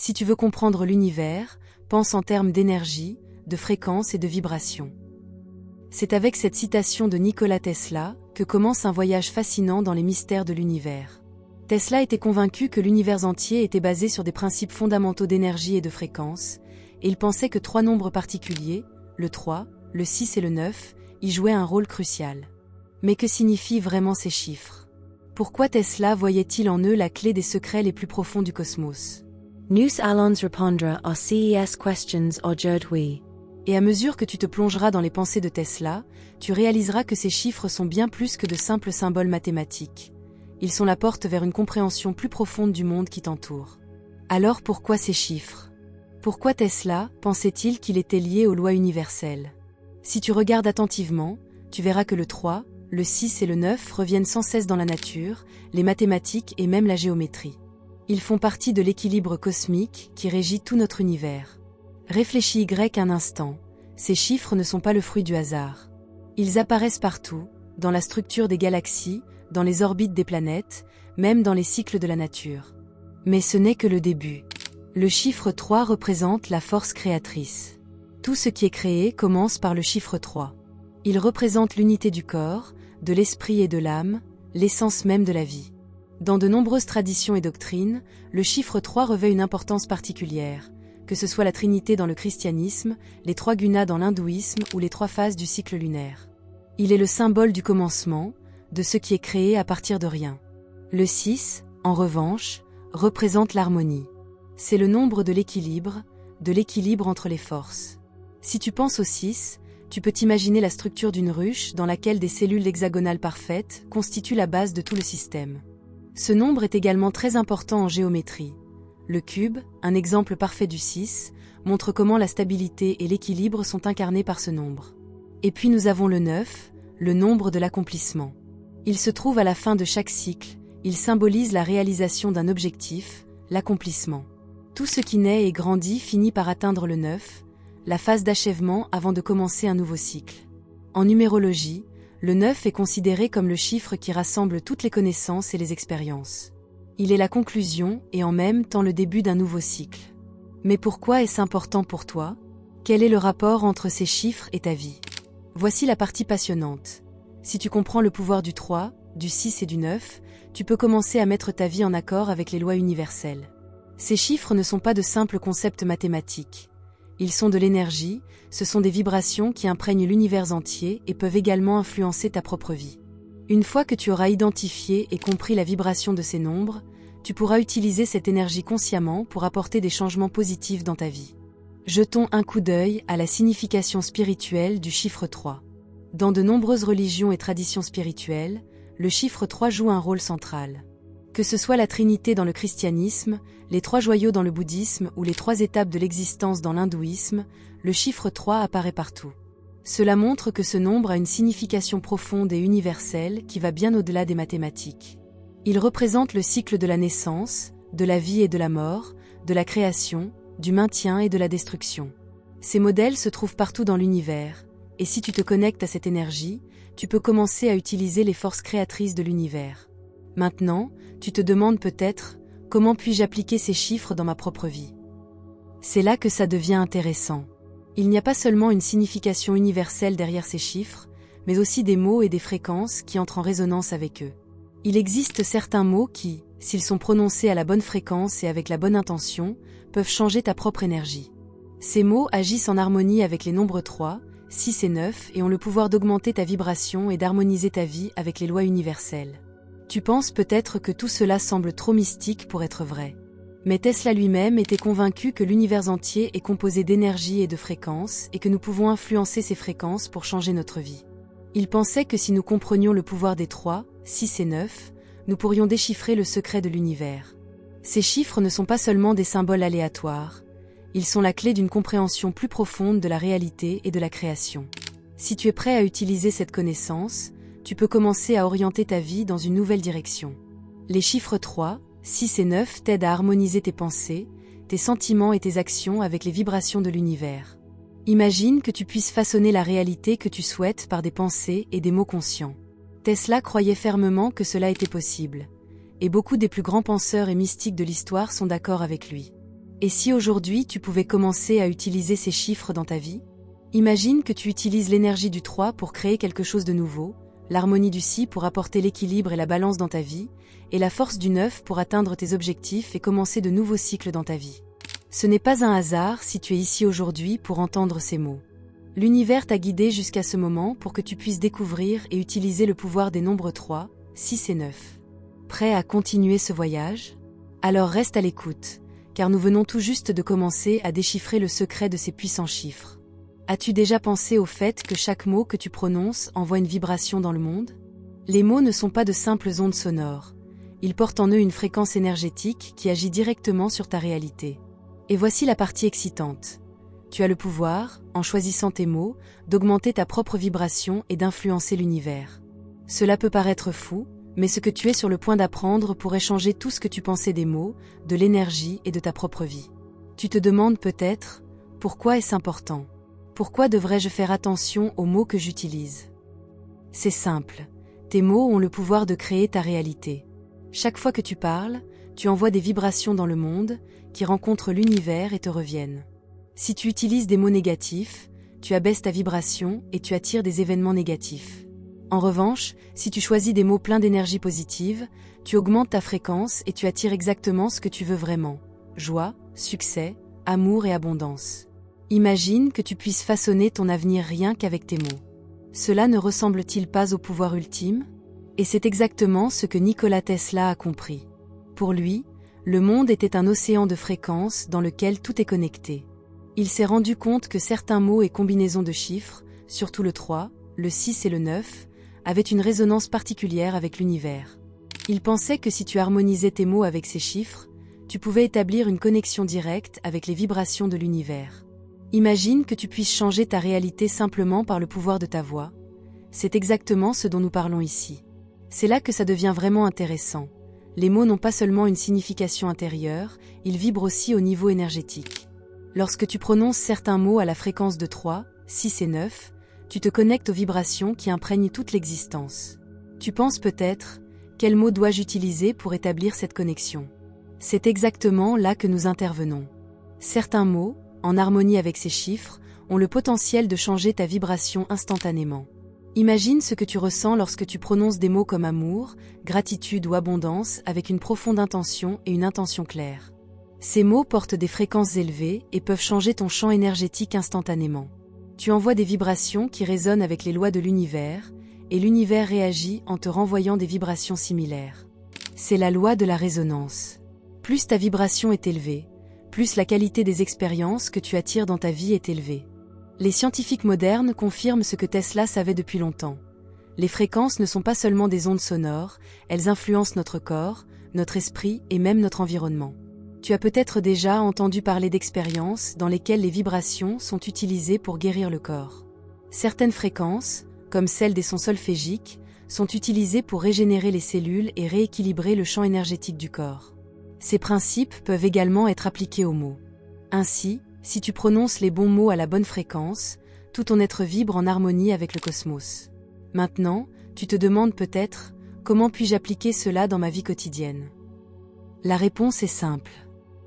Si tu veux comprendre l'univers, pense en termes d'énergie, de fréquence et de vibration. C'est avec cette citation de Nikola Tesla que commence un voyage fascinant dans les mystères de l'univers. Tesla était convaincu que l'univers entier était basé sur des principes fondamentaux d'énergie et de fréquence, et il pensait que 3 nombres particuliers, le 3, le 6 et le 9, y jouaient un rôle crucial. Mais que signifient vraiment ces chiffres? Pourquoi Tesla voyait-il en eux la clé des secrets les plus profonds du cosmos? Nous allons répondre à ces questions aujourd'hui. Et à mesure que tu te plongeras dans les pensées de Tesla, tu réaliseras que ces chiffres sont bien plus que de simples symboles mathématiques. Ils sont la porte vers une compréhension plus profonde du monde qui t'entoure. Alors pourquoi ces chiffres? Pourquoi Tesla pensait-il qu'il était lié aux lois universelles? Si tu regardes attentivement, tu verras que le 3, le 6 et le 9 reviennent sans cesse dans la nature, les mathématiques et même la géométrie. Ils font partie de l'équilibre cosmique qui régit tout notre univers. Réfléchis un instant, ces chiffres ne sont pas le fruit du hasard. Ils apparaissent partout, dans la structure des galaxies, dans les orbites des planètes, même dans les cycles de la nature. Mais ce n'est que le début. Le chiffre 3 représente la force créatrice. Tout ce qui est créé commence par le chiffre 3. Il représente l'unité du corps, de l'esprit et de l'âme, l'essence même de la vie. Dans de nombreuses traditions et doctrines, le chiffre 3 revêt une importance particulière, que ce soit la Trinité dans le christianisme, les 3 gunas dans l'hindouisme ou les 3 phases du cycle lunaire. Il est le symbole du commencement, de ce qui est créé à partir de rien. Le 6, en revanche, représente l'harmonie. C'est le nombre de l'équilibre entre les forces. Si tu penses au 6, tu peux t'imaginer la structure d'une ruche dans laquelle des cellules hexagonales parfaites constituent la base de tout le système. Ce nombre est également très important en géométrie. Le cube, un exemple parfait du 6, montre comment la stabilité et l'équilibre sont incarnés par ce nombre. Et puis nous avons le 9, le nombre de l'accomplissement. Il se trouve à la fin de chaque cycle, il symbolise la réalisation d'un objectif, l'accomplissement. Tout ce qui naît et grandit finit par atteindre le 9, la phase d'achèvement avant de commencer un nouveau cycle. En numérologie, le 9 est considéré comme le chiffre qui rassemble toutes les connaissances et les expériences. Il est la conclusion et en même temps le début d'un nouveau cycle. Mais pourquoi est-ce important pour toi? Quel est le rapport entre ces chiffres et ta vie? Voici la partie passionnante. Si tu comprends le pouvoir du 3, du 6 et du 9, tu peux commencer à mettre ta vie en accord avec les lois universelles. Ces chiffres ne sont pas de simples concepts mathématiques. Ils sont de l'énergie, ce sont des vibrations qui imprègnent l'univers entier et peuvent également influencer ta propre vie. Une fois que tu auras identifié et compris la vibration de ces nombres, tu pourras utiliser cette énergie consciemment pour apporter des changements positifs dans ta vie. Jetons un coup d'œil à la signification spirituelle du chiffre 3. Dans de nombreuses religions et traditions spirituelles, le chiffre 3 joue un rôle central. Que ce soit la Trinité dans le christianisme, les 3 joyaux dans le bouddhisme ou les 3 étapes de l'existence dans l'hindouisme, le chiffre 3 apparaît partout. Cela montre que ce nombre a une signification profonde et universelle qui va bien au-delà des mathématiques. Il représente le cycle de la naissance, de la vie et de la mort, de la création, du maintien et de la destruction. Ces modèles se trouvent partout dans l'univers, et si tu te connectes à cette énergie, tu peux commencer à utiliser les forces créatrices de l'univers. Maintenant, tu te demandes peut-être, comment puis-je appliquer ces chiffres dans ma propre vie? C'est là que ça devient intéressant. Il n'y a pas seulement une signification universelle derrière ces chiffres, mais aussi des mots et des fréquences qui entrent en résonance avec eux. Il existe certains mots qui, s'ils sont prononcés à la bonne fréquence et avec la bonne intention, peuvent changer ta propre énergie. Ces mots agissent en harmonie avec les nombres 3, 6 et 9 et ont le pouvoir d'augmenter ta vibration et d'harmoniser ta vie avec les lois universelles. Tu penses peut-être que tout cela semble trop mystique pour être vrai. Mais Tesla lui-même était convaincu que l'univers entier est composé d'énergie et de fréquences et que nous pouvons influencer ces fréquences pour changer notre vie. Il pensait que si nous comprenions le pouvoir des 3, 6 et 9, nous pourrions déchiffrer le secret de l'univers. Ces chiffres ne sont pas seulement des symboles aléatoires, ils sont la clé d'une compréhension plus profonde de la réalité et de la création. Si tu es prêt à utiliser cette connaissance, tu peux commencer à orienter ta vie dans une nouvelle direction. Les chiffres 3, 6 et 9 t'aident à harmoniser tes pensées, tes sentiments et tes actions avec les vibrations de l'univers. Imagine que tu puisses façonner la réalité que tu souhaites par des pensées et des mots conscients. Tesla croyait fermement que cela était possible, et beaucoup des plus grands penseurs et mystiques de l'histoire sont d'accord avec lui. Et si aujourd'hui tu pouvais commencer à utiliser ces chiffres dans ta vie? Imagine que tu utilises l'énergie du 3 pour créer quelque chose de nouveau, l'harmonie du 6 pour apporter l'équilibre et la balance dans ta vie, et la force du 9 pour atteindre tes objectifs et commencer de nouveaux cycles dans ta vie. Ce n'est pas un hasard si tu es ici aujourd'hui pour entendre ces mots. L'univers t'a guidé jusqu'à ce moment pour que tu puisses découvrir et utiliser le pouvoir des nombres 3, 6 et 9. Prêt à continuer ce voyage? Alors reste à l'écoute, car nous venons tout juste de commencer à déchiffrer le secret de ces puissants chiffres. As-tu déjà pensé au fait que chaque mot que tu prononces envoie une vibration dans le monde? Les mots ne sont pas de simples ondes sonores. Ils portent en eux une fréquence énergétique qui agit directement sur ta réalité. Et voici la partie excitante. Tu as le pouvoir, en choisissant tes mots, d'augmenter ta propre vibration et d'influencer l'univers. Cela peut paraître fou, mais ce que tu es sur le point d'apprendre pourrait changer tout ce que tu pensais des mots, de l'énergie et de ta propre vie. Tu te demandes peut-être, pourquoi est-ce important? Pourquoi devrais-je faire attention aux mots que j'utilise? C'est simple, tes mots ont le pouvoir de créer ta réalité. Chaque fois que tu parles, tu envoies des vibrations dans le monde, qui rencontrent l'univers et te reviennent. Si tu utilises des mots négatifs, tu abaisses ta vibration et tu attires des événements négatifs. En revanche, si tu choisis des mots pleins d'énergie positive, tu augmentes ta fréquence et tu attires exactement ce que tu veux vraiment. Joie, succès, amour et abondance. Imagine que tu puisses façonner ton avenir rien qu'avec tes mots. Cela ne ressemble-t-il pas au pouvoir ultime? Et c'est exactement ce que Nikola Tesla a compris. Pour lui, le monde était un océan de fréquences dans lequel tout est connecté. Il s'est rendu compte que certains mots et combinaisons de chiffres, surtout le 3, le 6 et le 9, avaient une résonance particulière avec l'univers. Il pensait que si tu harmonisais tes mots avec ces chiffres, tu pouvais établir une connexion directe avec les vibrations de l'univers. Imagine que tu puisses changer ta réalité simplement par le pouvoir de ta voix. C'est exactement ce dont nous parlons ici. C'est là que ça devient vraiment intéressant. Les mots n'ont pas seulement une signification intérieure, ils vibrent aussi au niveau énergétique. Lorsque tu prononces certains mots à la fréquence de 3, 6 et 9, tu te connectes aux vibrations qui imprègnent toute l'existence. Tu penses peut-être, quel mot dois-je utiliser pour établir cette connexion? C'est exactement là que nous intervenons. Certains mots, en harmonie avec ces chiffres, ont le potentiel de changer ta vibration instantanément. Imagine ce que tu ressens lorsque tu prononces des mots comme amour, gratitude ou abondance avec une profonde intention et une intention claire. Ces mots portent des fréquences élevées et peuvent changer ton champ énergétique instantanément. Tu envoies des vibrations qui résonnent avec les lois de l'univers, et l'univers réagit en te renvoyant des vibrations similaires. C'est la loi de la résonance. Plus ta vibration est élevée, plus la qualité des expériences que tu attires dans ta vie est élevée. Les scientifiques modernes confirment ce que Tesla savait depuis longtemps. Les fréquences ne sont pas seulement des ondes sonores, elles influencent notre corps, notre esprit et même notre environnement. Tu as peut-être déjà entendu parler d'expériences dans lesquelles les vibrations sont utilisées pour guérir le corps. Certaines fréquences, comme celles des sons solfégiques, sont utilisées pour régénérer les cellules et rééquilibrer le champ énergétique du corps. Ces principes peuvent également être appliqués aux mots. Ainsi, si tu prononces les bons mots à la bonne fréquence, tout ton être vibre en harmonie avec le cosmos. Maintenant, tu te demandes peut-être, comment puis-je appliquer cela dans ma vie quotidienne? La réponse est simple.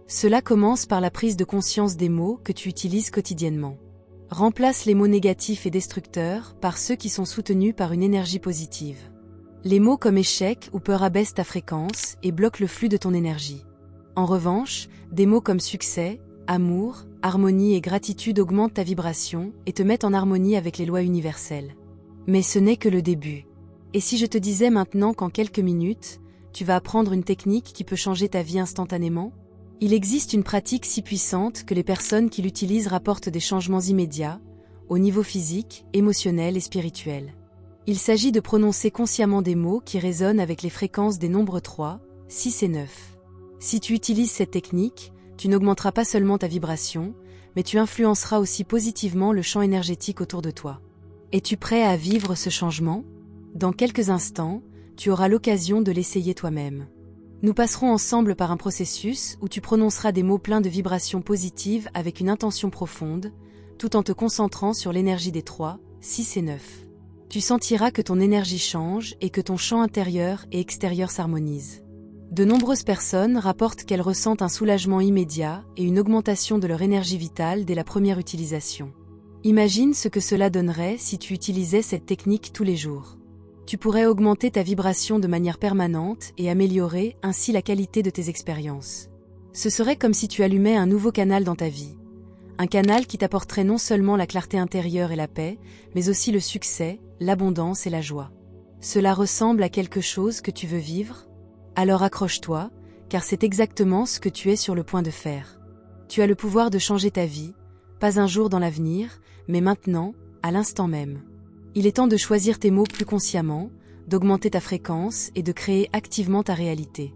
Cela commence par la prise de conscience des mots que tu utilises quotidiennement. Remplace les mots négatifs et destructeurs par ceux qui sont soutenus par une énergie positive. Les mots comme échec ou peur abaissent ta fréquence et bloquent le flux de ton énergie. En revanche, des mots comme succès, amour, harmonie et gratitude augmentent ta vibration et te mettent en harmonie avec les lois universelles. Mais ce n'est que le début. Et si je te disais maintenant qu'en quelques minutes, tu vas apprendre une technique qui peut changer ta vie instantanément? Il existe une pratique si puissante que les personnes qui l'utilisent rapportent des changements immédiats, au niveau physique, émotionnel et spirituel. Il s'agit de prononcer consciemment des mots qui résonnent avec les fréquences des nombres 3, 6 et 9. Si tu utilises cette technique, tu n'augmenteras pas seulement ta vibration, mais tu influenceras aussi positivement le champ énergétique autour de toi. Es-tu prêt à vivre ce changement? Dans quelques instants, tu auras l'occasion de l'essayer toi-même. Nous passerons ensemble par un processus où tu prononceras des mots pleins de vibrations positives avec une intention profonde, tout en te concentrant sur l'énergie des 3, 6 et 9. Tu sentiras que ton énergie change et que ton champ intérieur et extérieur s'harmonisent. De nombreuses personnes rapportent qu'elles ressentent un soulagement immédiat et une augmentation de leur énergie vitale dès la première utilisation. Imagine ce que cela donnerait si tu utilisais cette technique tous les jours. Tu pourrais augmenter ta vibration de manière permanente et améliorer ainsi la qualité de tes expériences. Ce serait comme si tu allumais un nouveau canal dans ta vie. Un canal qui t'apporterait non seulement la clarté intérieure et la paix, mais aussi le succès, l'abondance et la joie. Cela ressemble à quelque chose que tu veux vivre ? Alors accroche-toi, car c'est exactement ce que tu es sur le point de faire. Tu as le pouvoir de changer ta vie, pas un jour dans l'avenir, mais maintenant, à l'instant même. Il est temps de choisir tes mots plus consciemment, d'augmenter ta fréquence et de créer activement ta réalité.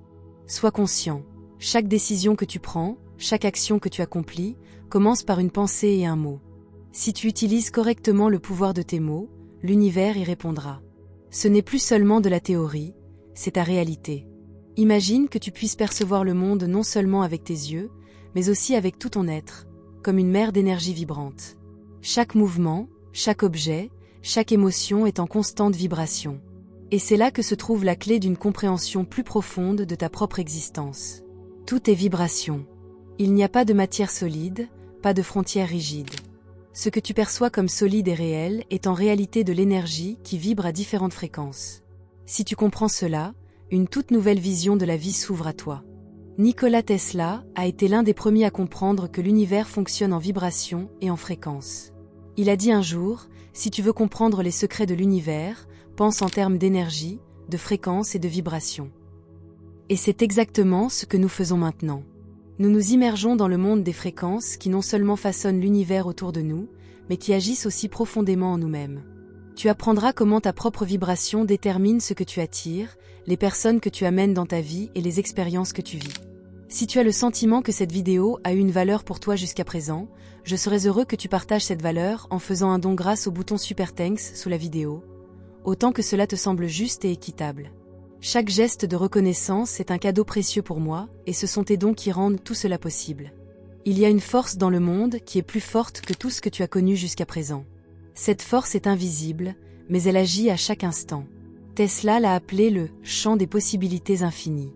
Sois conscient. Chaque décision que tu prends, chaque action que tu accomplis, commence par une pensée et un mot. Si tu utilises correctement le pouvoir de tes mots, l'univers y répondra. Ce n'est plus seulement de la théorie, c'est ta réalité. Imagine que tu puisses percevoir le monde non seulement avec tes yeux, mais aussi avec tout ton être, comme une mer d'énergie vibrante. Chaque mouvement, chaque objet, chaque émotion est en constante vibration. Et c'est là que se trouve la clé d'une compréhension plus profonde de ta propre existence. Tout est vibration. Il n'y a pas de matière solide, pas de frontières rigides. Ce que tu perçois comme solide et réel est en réalité de l'énergie qui vibre à différentes fréquences. Si tu comprends cela, une toute nouvelle vision de la vie s'ouvre à toi. Nikola Tesla a été l'un des premiers à comprendre que l'univers fonctionne en vibration et en fréquence. Il a dit un jour, si tu veux comprendre les secrets de l'univers, pense en termes d'énergie, de fréquence et de vibration. Et c'est exactement ce que nous faisons maintenant. Nous nous immergeons dans le monde des fréquences qui non seulement façonnent l'univers autour de nous, mais qui agissent aussi profondément en nous-mêmes. Tu apprendras comment ta propre vibration détermine ce que tu attires, les personnes que tu amènes dans ta vie et les expériences que tu vis. Si tu as le sentiment que cette vidéo a eu une valeur pour toi jusqu'à présent, je serais heureux que tu partages cette valeur en faisant un don grâce au bouton Super Thanks sous la vidéo, autant que cela te semble juste et équitable. Chaque geste de reconnaissance est un cadeau précieux pour moi, et ce sont tes dons qui rendent tout cela possible. Il y a une force dans le monde qui est plus forte que tout ce que tu as connu jusqu'à présent. Cette force est invisible, mais elle agit à chaque instant. Tesla l'a appelé le « champ des possibilités infinies ».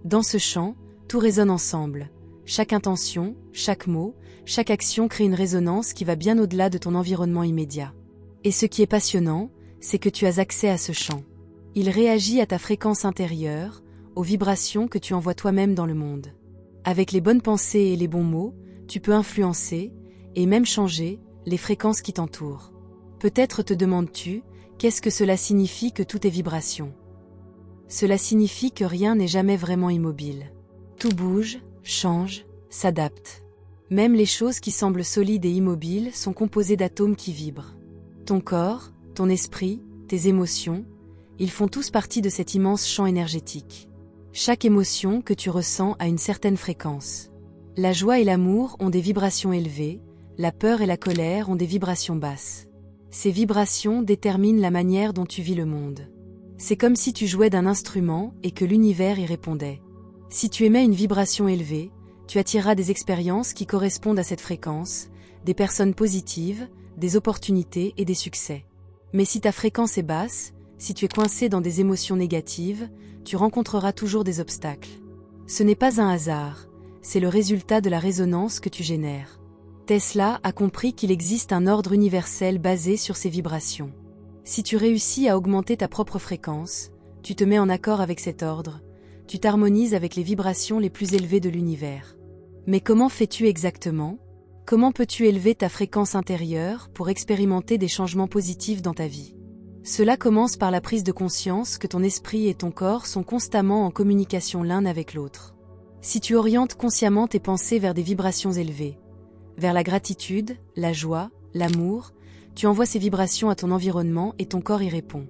Dans ce champ, tout résonne ensemble. Chaque intention, chaque mot, chaque action crée une résonance qui va bien au-delà de ton environnement immédiat. Et ce qui est passionnant, c'est que tu as accès à ce champ. Il réagit à ta fréquence intérieure, aux vibrations que tu envoies toi-même dans le monde. Avec les bonnes pensées et les bons mots, tu peux influencer, et même changer, les fréquences qui t'entourent. Peut-être te demandes-tu, qu'est-ce que cela signifie que tout est vibration ? Cela signifie que rien n'est jamais vraiment immobile. Tout bouge, change, s'adapte. Même les choses qui semblent solides et immobiles sont composées d'atomes qui vibrent. Ton corps, ton esprit, tes émotions, ils font tous partie de cet immense champ énergétique. Chaque émotion que tu ressens a une certaine fréquence. La joie et l'amour ont des vibrations élevées, la peur et la colère ont des vibrations basses. Ces vibrations déterminent la manière dont tu vis le monde. C'est comme si tu jouais d'un instrument et que l'univers y répondait. Si tu émets une vibration élevée, tu attireras des expériences qui correspondent à cette fréquence, des personnes positives, des opportunités et des succès. Mais si ta fréquence est basse, si tu es coincé dans des émotions négatives, tu rencontreras toujours des obstacles. Ce n'est pas un hasard, c'est le résultat de la résonance que tu génères. Tesla a compris qu'il existe un ordre universel basé sur ces vibrations. Si tu réussis à augmenter ta propre fréquence, tu te mets en accord avec cet ordre, tu t'harmonises avec les vibrations les plus élevées de l'univers. Mais comment fais-tu exactement ? Comment peux-tu élever ta fréquence intérieure pour expérimenter des changements positifs dans ta vie ? Cela commence par la prise de conscience que ton esprit et ton corps sont constamment en communication l'un avec l'autre. Si tu orientes consciemment tes pensées vers des vibrations élevées, vers la gratitude, la joie, l'amour, tu envoies ces vibrations à ton environnement et ton corps y répond.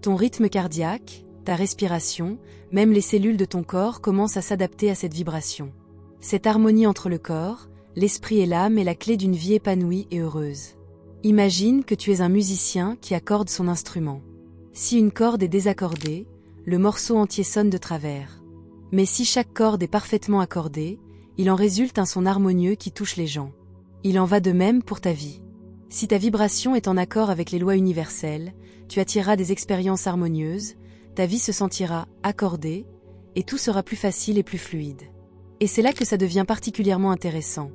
Ton rythme cardiaque, ta respiration, même les cellules de ton corps commencent à s'adapter à cette vibration. Cette harmonie entre le corps, l'esprit et l'âme est la clé d'une vie épanouie et heureuse. Imagine que tu es un musicien qui accorde son instrument. Si une corde est désaccordée, le morceau entier sonne de travers. Mais si chaque corde est parfaitement accordée, il en résulte un son harmonieux qui touche les gens. Il en va de même pour ta vie. Si ta vibration est en accord avec les lois universelles, tu attireras des expériences harmonieuses, ta vie se sentira accordée, et tout sera plus facile et plus fluide. Et c'est là que ça devient particulièrement intéressant.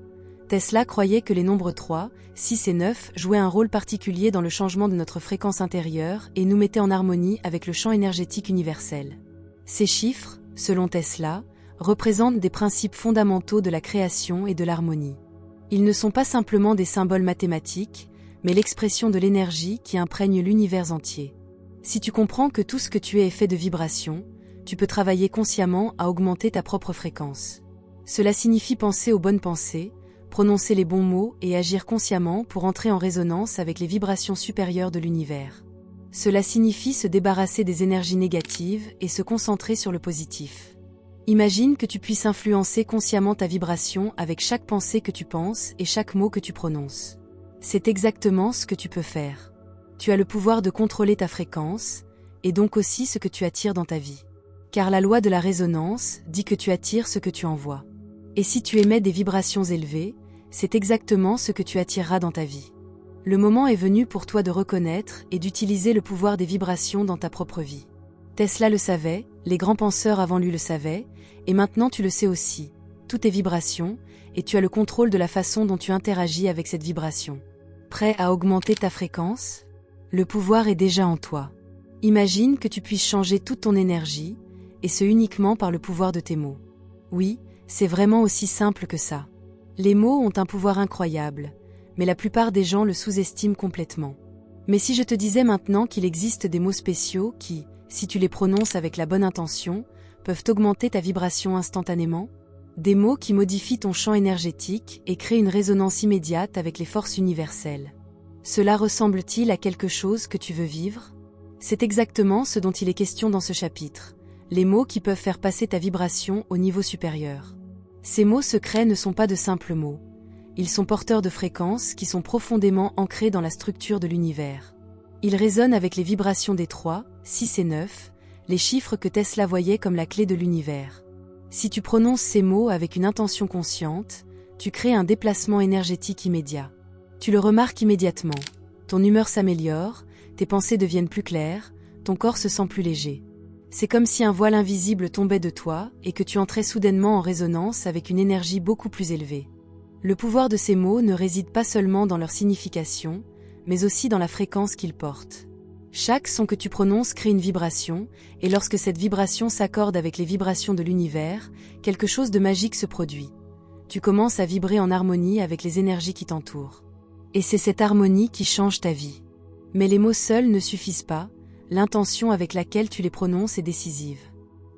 Tesla croyait que les nombres 3, 6 et 9 jouaient un rôle particulier dans le changement de notre fréquence intérieure et nous mettaient en harmonie avec le champ énergétique universel. Ces chiffres, selon Tesla, représentent des principes fondamentaux de la création et de l'harmonie. Ils ne sont pas simplement des symboles mathématiques, mais l'expression de l'énergie qui imprègne l'univers entier. Si tu comprends que tout ce que tu es est fait de vibrations, tu peux travailler consciemment à augmenter ta propre fréquence. Cela signifie penser aux bonnes pensées, prononcer les bons mots et agir consciemment pour entrer en résonance avec les vibrations supérieures de l'univers. Cela signifie se débarrasser des énergies négatives et se concentrer sur le positif. Imagine que tu puisses influencer consciemment ta vibration avec chaque pensée que tu penses et chaque mot que tu prononces. C'est exactement ce que tu peux faire. Tu as le pouvoir de contrôler ta fréquence, et donc aussi ce que tu attires dans ta vie. Car la loi de la résonance dit que tu attires ce que tu envoies. Et si tu émets des vibrations élevées, c'est exactement ce que tu attireras dans ta vie. Le moment est venu pour toi de reconnaître et d'utiliser le pouvoir des vibrations dans ta propre vie. Tesla le savait, les grands penseurs avant lui le savaient, et maintenant tu le sais aussi. Tout est vibration, et tu as le contrôle de la façon dont tu interagis avec cette vibration. Prêt à augmenter ta fréquence? Le pouvoir est déjà en toi. Imagine que tu puisses changer toute ton énergie, et ce uniquement par le pouvoir de tes mots. Oui, c'est vraiment aussi simple que ça. Les mots ont un pouvoir incroyable, mais la plupart des gens le sous-estiment complètement. Mais si je te disais maintenant qu'il existe des mots spéciaux qui, si tu les prononces avec la bonne intention, peuvent augmenter ta vibration instantanément? Des mots qui modifient ton champ énergétique et créent une résonance immédiate avec les forces universelles. Cela ressemble-t-il à quelque chose que tu veux vivre? C'est exactement ce dont il est question dans ce chapitre. Les mots qui peuvent faire passer ta vibration au niveau supérieur. Ces mots secrets ne sont pas de simples mots. Ils sont porteurs de fréquences qui sont profondément ancrées dans la structure de l'univers. Ils résonnent avec les vibrations des 3, 6 et 9, les chiffres que Tesla voyait comme la clé de l'univers. Si tu prononces ces mots avec une intention consciente, tu crées un déplacement énergétique immédiat. Tu le remarques immédiatement. Ton humeur s'améliore, tes pensées deviennent plus claires, ton corps se sent plus léger. C'est comme si un voile invisible tombait de toi et que tu entrais soudainement en résonance avec une énergie beaucoup plus élevée. Le pouvoir de ces mots ne réside pas seulement dans leur signification, mais aussi dans la fréquence qu'ils portent. Chaque son que tu prononces crée une vibration, et lorsque cette vibration s'accorde avec les vibrations de l'univers, quelque chose de magique se produit. Tu commences à vibrer en harmonie avec les énergies qui t'entourent. Et c'est cette harmonie qui change ta vie. Mais les mots seuls ne suffisent pas, l'intention avec laquelle tu les prononces est décisive.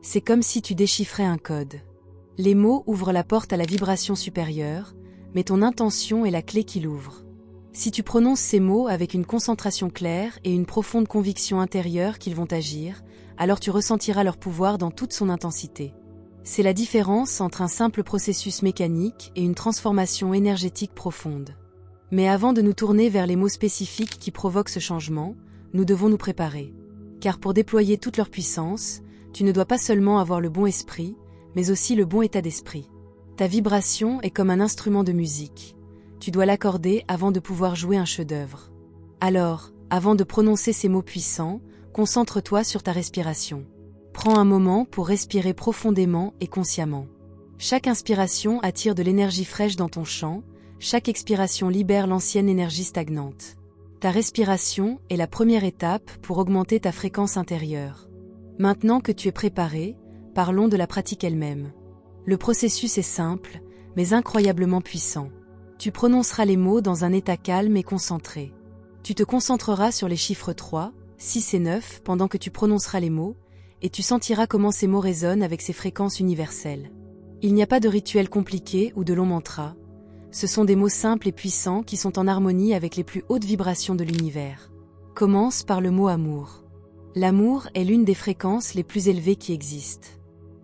C'est comme si tu déchiffrais un code. Les mots ouvrent la porte à la vibration supérieure, mais ton intention est la clé qui l'ouvre. Si tu prononces ces mots avec une concentration claire et une profonde conviction intérieure qu'ils vont agir, alors tu ressentiras leur pouvoir dans toute son intensité. C'est la différence entre un simple processus mécanique et une transformation énergétique profonde. Mais avant de nous tourner vers les mots spécifiques qui provoquent ce changement, nous devons nous préparer. Car pour déployer toute leur puissance, tu ne dois pas seulement avoir le bon esprit, mais aussi le bon état d'esprit. Ta vibration est comme un instrument de musique. Tu dois l'accorder avant de pouvoir jouer un chef-d'œuvre. Alors, avant de prononcer ces mots puissants, concentre-toi sur ta respiration. Prends un moment pour respirer profondément et consciemment. Chaque inspiration attire de l'énergie fraîche dans ton champ, chaque expiration libère l'ancienne énergie stagnante. Ta respiration est la première étape pour augmenter ta fréquence intérieure. Maintenant que tu es préparé, parlons de la pratique elle-même. Le processus est simple, mais incroyablement puissant. Tu prononceras les mots dans un état calme et concentré. Tu te concentreras sur les chiffres 3, 6 et 9 pendant que tu prononceras les mots, et tu sentiras comment ces mots résonnent avec ces fréquences universelles. Il n'y a pas de rituel compliqué ou de long mantra. Ce sont des mots simples et puissants qui sont en harmonie avec les plus hautes vibrations de l'univers. Commence par le mot amour. L'amour est l'une des fréquences les plus élevées qui existent.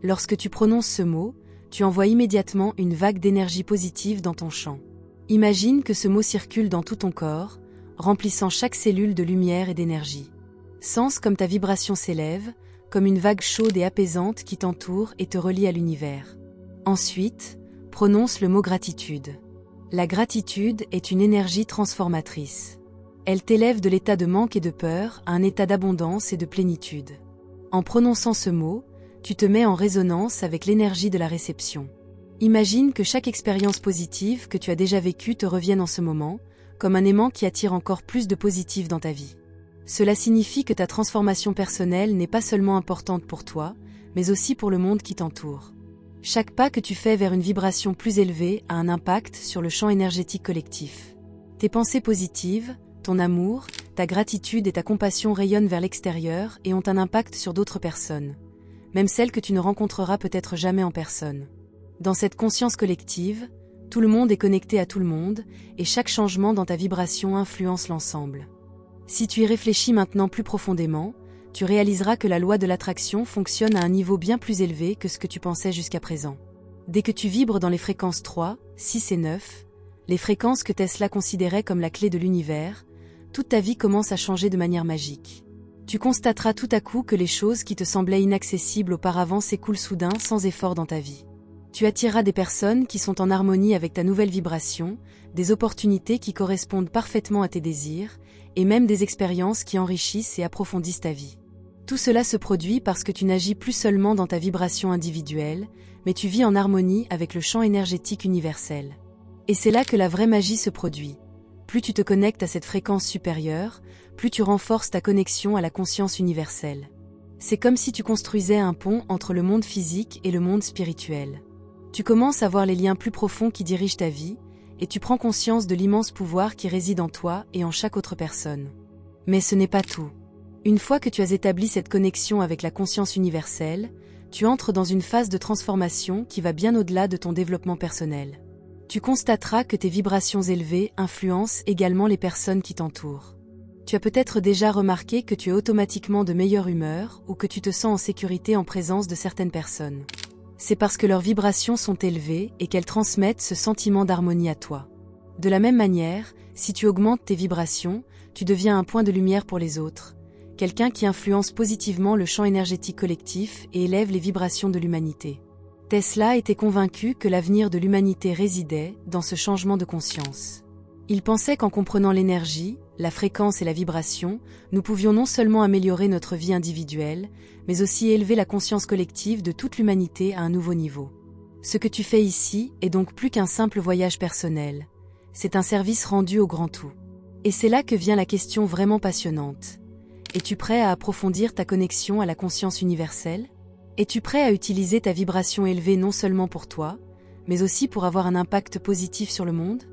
Lorsque tu prononces ce mot, tu envoies immédiatement une vague d'énergie positive dans ton champ. Imagine que ce mot circule dans tout ton corps, remplissant chaque cellule de lumière et d'énergie. Sens comme ta vibration s'élève, comme une vague chaude et apaisante qui t'entoure et te relie à l'univers. Ensuite, prononce le mot gratitude. La gratitude est une énergie transformatrice. Elle t'élève de l'état de manque et de peur à un état d'abondance et de plénitude. En prononçant ce mot, tu te mets en résonance avec l'énergie de la réception. Imagine que chaque expérience positive que tu as déjà vécue te revienne en ce moment, comme un aimant qui attire encore plus de positif dans ta vie. Cela signifie que ta transformation personnelle n'est pas seulement importante pour toi, mais aussi pour le monde qui t'entoure. Chaque pas que tu fais vers une vibration plus élevée a un impact sur le champ énergétique collectif. Tes pensées positives, ton amour, ta gratitude et ta compassion rayonnent vers l'extérieur et ont un impact sur d'autres personnes, même celles que tu ne rencontreras peut-être jamais en personne. Dans cette conscience collective, tout le monde est connecté à tout le monde, et chaque changement dans ta vibration influence l'ensemble. Si tu y réfléchis maintenant plus profondément, tu réaliseras que la loi de l'attraction fonctionne à un niveau bien plus élevé que ce que tu pensais jusqu'à présent. Dès que tu vibres dans les fréquences 3, 6 et 9, les fréquences que Tesla considérait comme la clé de l'univers, toute ta vie commence à changer de manière magique. Tu constateras tout à coup que les choses qui te semblaient inaccessibles auparavant s'écoulent soudain sans effort dans ta vie. Tu attireras des personnes qui sont en harmonie avec ta nouvelle vibration, des opportunités qui correspondent parfaitement à tes désirs, et même des expériences qui enrichissent et approfondissent ta vie. Tout cela se produit parce que tu n'agis plus seulement dans ta vibration individuelle, mais tu vis en harmonie avec le champ énergétique universel. Et c'est là que la vraie magie se produit. Plus tu te connectes à cette fréquence supérieure, plus tu renforces ta connexion à la conscience universelle. C'est comme si tu construisais un pont entre le monde physique et le monde spirituel. Tu commences à voir les liens plus profonds qui dirigent ta vie, et tu prends conscience de l'immense pouvoir qui réside en toi et en chaque autre personne. Mais ce n'est pas tout. Une fois que tu as établi cette connexion avec la conscience universelle, tu entres dans une phase de transformation qui va bien au-delà de ton développement personnel. Tu constateras que tes vibrations élevées influencent également les personnes qui t'entourent. Tu as peut-être déjà remarqué que tu es automatiquement de meilleure humeur ou que tu te sens en sécurité en présence de certaines personnes. C'est parce que leurs vibrations sont élevées et qu'elles transmettent ce sentiment d'harmonie à toi. De la même manière, si tu augmentes tes vibrations, tu deviens un point de lumière pour les autres, quelqu'un qui influence positivement le champ énergétique collectif et élève les vibrations de l'humanité. Tesla était convaincu que l'avenir de l'humanité résidait dans ce changement de conscience. Il pensait qu'en comprenant l'énergie, la fréquence et la vibration, nous pouvions non seulement améliorer notre vie individuelle, mais aussi élever la conscience collective de toute l'humanité à un nouveau niveau. Ce que tu fais ici est donc plus qu'un simple voyage personnel. C'est un service rendu au grand tout. Et c'est là que vient la question vraiment passionnante. Es-tu prêt à approfondir ta connexion à la conscience universelle ? Es-tu prêt à utiliser ta vibration élevée non seulement pour toi, mais aussi pour avoir un impact positif sur le monde ?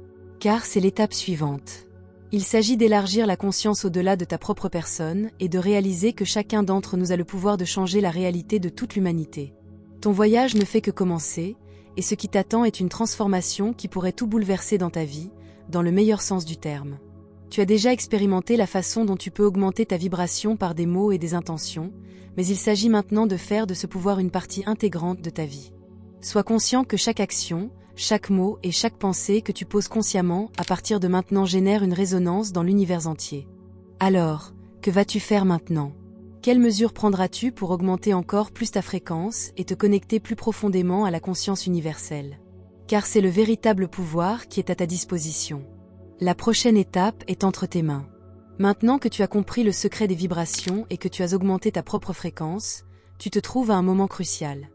Car c'est l'étape suivante. Il s'agit d'élargir la conscience au-delà de ta propre personne et de réaliser que chacun d'entre nous a le pouvoir de changer la réalité de toute l'humanité. Ton voyage ne fait que commencer, et ce qui t'attend est une transformation qui pourrait tout bouleverser dans ta vie, dans le meilleur sens du terme. Tu as déjà expérimenté la façon dont tu peux augmenter ta vibration par des mots et des intentions, mais il s'agit maintenant de faire de ce pouvoir une partie intégrante de ta vie. Sois conscient que chaque action, chaque mot et chaque pensée que tu poses consciemment à partir de maintenant génère une résonance dans l'univers entier. Alors, que vas-tu faire maintenant ? Quelles mesures prendras-tu pour augmenter encore plus ta fréquence et te connecter plus profondément à la conscience universelle ? Car c'est le véritable pouvoir qui est à ta disposition. La prochaine étape est entre tes mains. Maintenant que tu as compris le secret des vibrations et que tu as augmenté ta propre fréquence, tu te trouves à un moment crucial.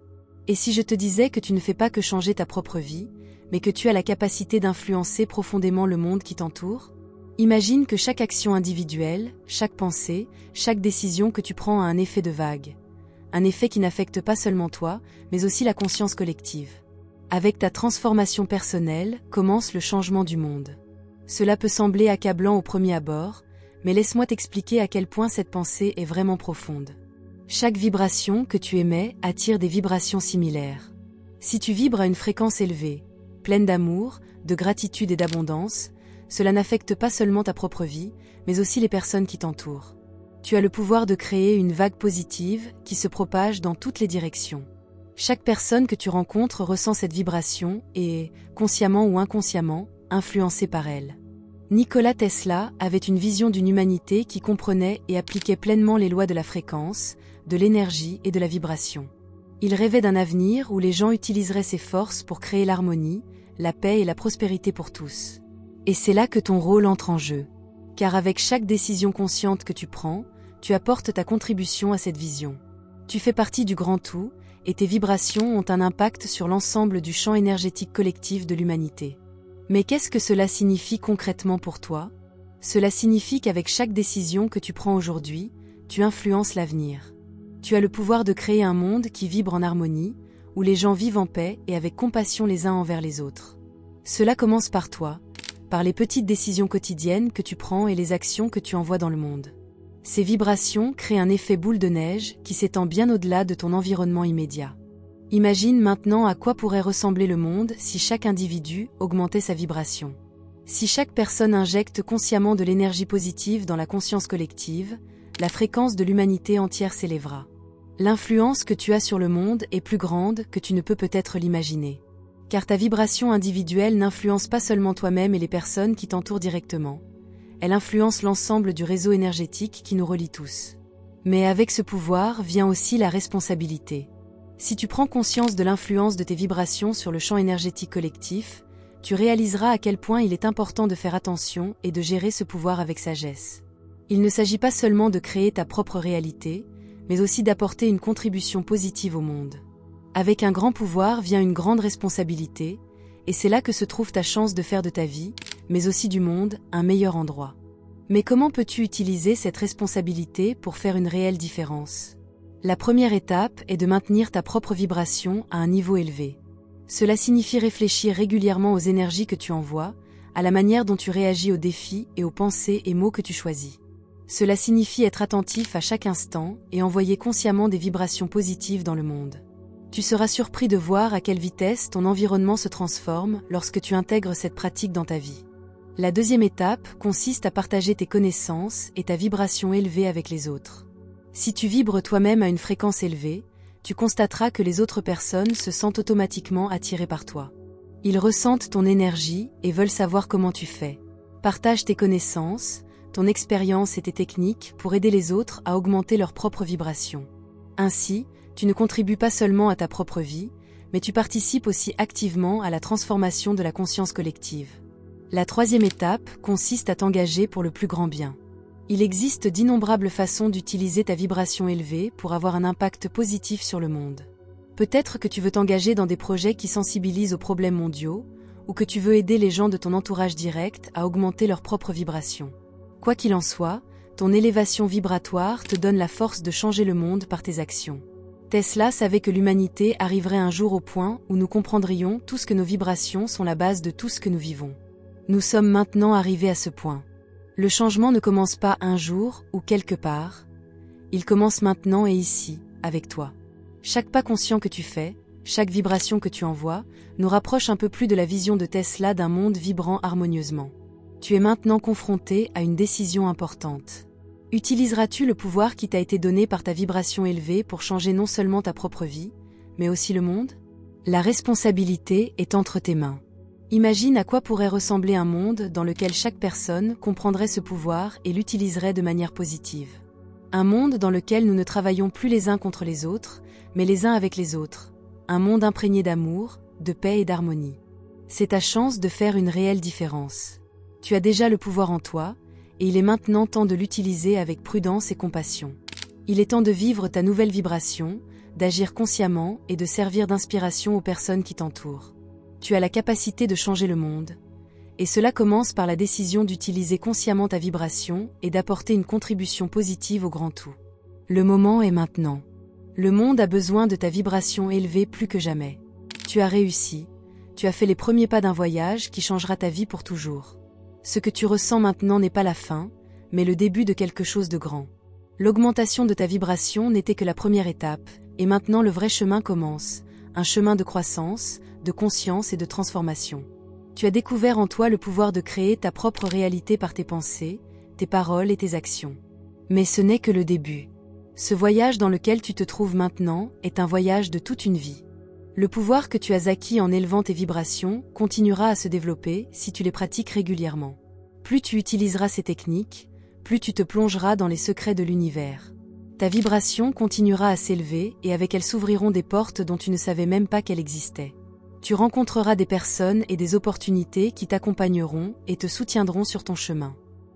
Et si je te disais que tu ne fais pas que changer ta propre vie, mais que tu as la capacité d'influencer profondément le monde qui t'entoure ? Imagine que chaque action individuelle, chaque pensée, chaque décision que tu prends a un effet de vague. Un effet qui n'affecte pas seulement toi, mais aussi la conscience collective. Avec ta transformation personnelle, commence le changement du monde. Cela peut sembler accablant au premier abord, mais laisse-moi t'expliquer à quel point cette pensée est vraiment profonde. Chaque vibration que tu émets attire des vibrations similaires. Si tu vibres à une fréquence élevée, pleine d'amour, de gratitude et d'abondance, cela n'affecte pas seulement ta propre vie, mais aussi les personnes qui t'entourent. Tu as le pouvoir de créer une vague positive qui se propage dans toutes les directions. Chaque personne que tu rencontres ressent cette vibration et est, consciemment ou inconsciemment, influencée par elle. Nikola Tesla avait une vision d'une humanité qui comprenait et appliquait pleinement les lois de la fréquence, de l'énergie et de la vibration. Il rêvait d'un avenir où les gens utiliseraient ces forces pour créer l'harmonie, la paix et la prospérité pour tous. Et c'est là que ton rôle entre en jeu. Car avec chaque décision consciente que tu prends, tu apportes ta contribution à cette vision. Tu fais partie du grand tout, et tes vibrations ont un impact sur l'ensemble du champ énergétique collectif de l'humanité. Mais qu'est-ce que cela signifie concrètement pour toi? Cela signifie qu'avec chaque décision que tu prends aujourd'hui, tu influences l'avenir. Tu as le pouvoir de créer un monde qui vibre en harmonie, où les gens vivent en paix et avec compassion les uns envers les autres. Cela commence par toi, par les petites décisions quotidiennes que tu prends et les actions que tu envoies dans le monde. Ces vibrations créent un effet boule de neige qui s'étend bien au-delà de ton environnement immédiat. Imagine maintenant à quoi pourrait ressembler le monde si chaque individu augmentait sa vibration. Si chaque personne injecte consciemment de l'énergie positive dans la conscience collective, la fréquence de l'humanité entière s'élèvera. L'influence que tu as sur le monde est plus grande que tu ne peux peut-être l'imaginer. Car ta vibration individuelle n'influence pas seulement toi-même et les personnes qui t'entourent directement. Elle influence l'ensemble du réseau énergétique qui nous relie tous. Mais avec ce pouvoir vient aussi la responsabilité. Si tu prends conscience de l'influence de tes vibrations sur le champ énergétique collectif, tu réaliseras à quel point il est important de faire attention et de gérer ce pouvoir avec sagesse. Il ne s'agit pas seulement de créer ta propre réalité, mais aussi d'apporter une contribution positive au monde. Avec un grand pouvoir vient une grande responsabilité, et c'est là que se trouve ta chance de faire de ta vie, mais aussi du monde, un meilleur endroit. Mais comment peux-tu utiliser cette responsabilité pour faire une réelle différence? La première étape est de maintenir ta propre vibration à un niveau élevé. Cela signifie réfléchir régulièrement aux énergies que tu envoies, à la manière dont tu réagis aux défis et aux pensées et mots que tu choisis. Cela signifie être attentif à chaque instant et envoyer consciemment des vibrations positives dans le monde. Tu seras surpris de voir à quelle vitesse ton environnement se transforme lorsque tu intègres cette pratique dans ta vie. La deuxième étape consiste à partager tes connaissances et ta vibration élevée avec les autres. Si tu vibres toi-même à une fréquence élevée, tu constateras que les autres personnes se sentent automatiquement attirées par toi. Ils ressentent ton énergie et veulent savoir comment tu fais. Partage tes connaissances, ton expérience et tes techniques pour aider les autres à augmenter leur propre vibration. Ainsi, tu ne contribues pas seulement à ta propre vie, mais tu participes aussi activement à la transformation de la conscience collective. La troisième étape consiste à t'engager pour le plus grand bien. Il existe d'innombrables façons d'utiliser ta vibration élevée pour avoir un impact positif sur le monde. Peut-être que tu veux t'engager dans des projets qui sensibilisent aux problèmes mondiaux, ou que tu veux aider les gens de ton entourage direct à augmenter leur propre vibration. Quoi qu'il en soit, ton élévation vibratoire te donne la force de changer le monde par tes actions. Tesla savait que l'humanité arriverait un jour au point où nous comprendrions tous que nos vibrations sont la base de tout ce que nous vivons. Nous sommes maintenant arrivés à ce point. Le changement ne commence pas un jour ou quelque part. Il commence maintenant et ici, avec toi. Chaque pas conscient que tu fais, chaque vibration que tu envoies, nous rapproche un peu plus de la vision de Tesla d'un monde vibrant harmonieusement. Tu es maintenant confronté à une décision importante. Utiliseras-tu le pouvoir qui t'a été donné par ta vibration élevée pour changer non seulement ta propre vie, mais aussi le monde? La responsabilité est entre tes mains. Imagine à quoi pourrait ressembler un monde dans lequel chaque personne comprendrait ce pouvoir et l'utiliserait de manière positive. Un monde dans lequel nous ne travaillons plus les uns contre les autres, mais les uns avec les autres. Un monde imprégné d'amour, de paix et d'harmonie. C'est ta chance de faire une réelle différence. Tu as déjà le pouvoir en toi, et il est maintenant temps de l'utiliser avec prudence et compassion. Il est temps de vivre ta nouvelle vibration, d'agir consciemment et de servir d'inspiration aux personnes qui t'entourent. Tu as la capacité de changer le monde, et cela commence par la décision d'utiliser consciemment ta vibration et d'apporter une contribution positive au grand tout. Le moment est maintenant. Le monde a besoin de ta vibration élevée plus que jamais. Tu as réussi, tu as fait les premiers pas d'un voyage qui changera ta vie pour toujours. Ce que tu ressens maintenant n'est pas la fin, mais le début de quelque chose de grand. L'augmentation de ta vibration n'était que la première étape, et maintenant le vrai chemin commence, un chemin de croissance, de conscience et de transformation. Tu as découvert en toi le pouvoir de créer ta propre réalité par tes pensées, tes paroles et tes actions. Mais ce n'est que le début. Ce voyage dans lequel tu te trouves maintenant est un voyage de toute une vie. Le pouvoir que tu as acquis en élevant tes vibrations continuera à se développer si tu les pratiques régulièrement. Plus tu utiliseras ces techniques, plus tu te plongeras dans les secrets de l'univers. Ta vibration continuera à s'élever et avec elle s'ouvriront des portes dont tu ne savais même pas qu'elles existaient. Tu rencontreras des personnes et des opportunités qui t'accompagneront et te soutiendront sur ton chemin.